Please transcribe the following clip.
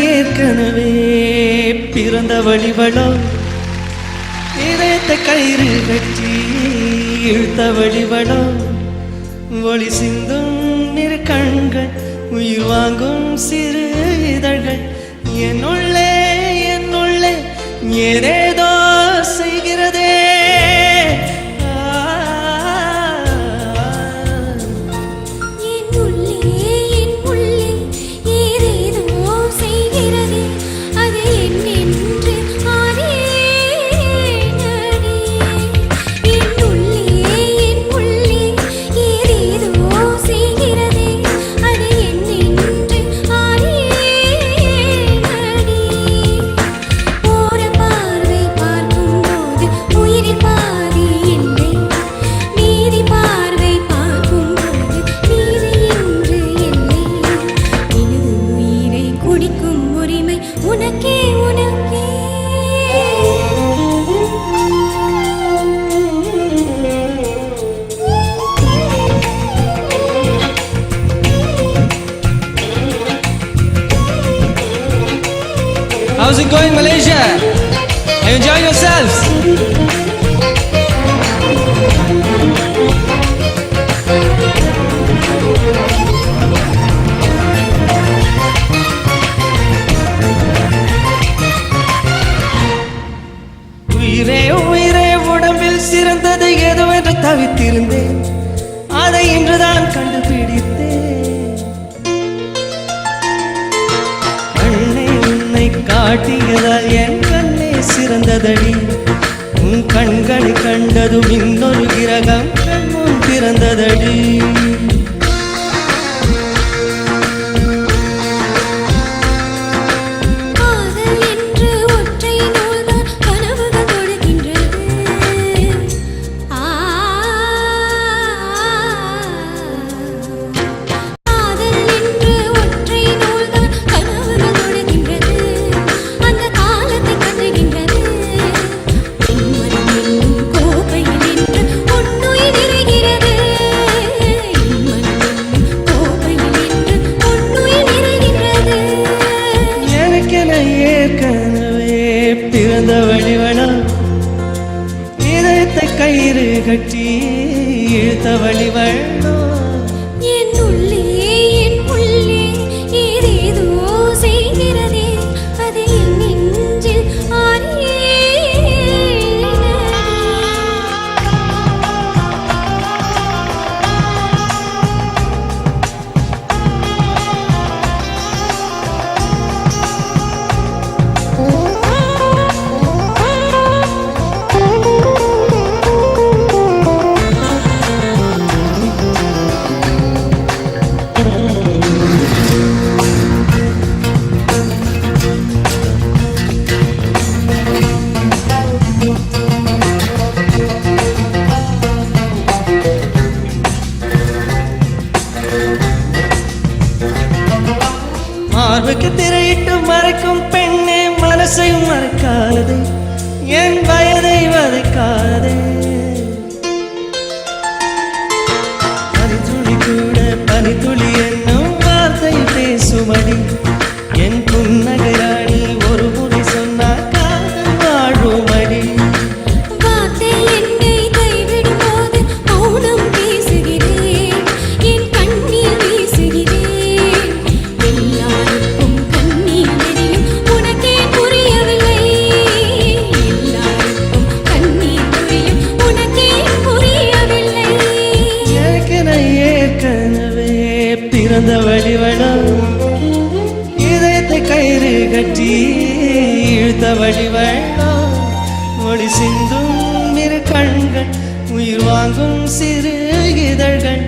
ஏற்கனவே பிறந்த வழிவளோ இதயத்தை கயிறு கட்டி இழுத்த வழிவளோ ஒளி சிந்தும் இரு கண்கள் உயிர் வாங்கும் சிறு இதழ்கள் என்னுள்ளே ஏதேதோ செய்கிறதே How's it going, Malaysia? Are you enjoying yourselves? உயிரே உயிரே உடம்பில் சிறந்தது எதுவென்று தவித்திருந்தேன் அதை இன்றுதான் கண்டுபிடித்தேன் காட்டியதால் என் கண்ணே சிறந்ததடி உன் கண்களை கண்டதும் இன்னொரு கிரகம் கண்முன் பிறந்ததடி பிறந்த வழிவளோ இதயத்தை கயிறு கட்டி இழுத்த வழிவளோ மார்புக்கு திரையிட்டு மறைக்கும் பெண்ணே மனசையும் மறைக்காதே என் வயதை வதைக்காதே பனித்துளி கூட பனித்துளி என்னும் வார்த்தை பேசுமடி என் புன்னகையாடி ஒரு முறை சொன்னால் காதல் வாழுமடி பிறந்த வழிவளோ இதயத்தை கயிறு கட்டி இழுத்த வழிவளோ ஒளி சிந்தும் இரு கண்கள் உயிர் வாங்கும் சிறு இதழ்கள்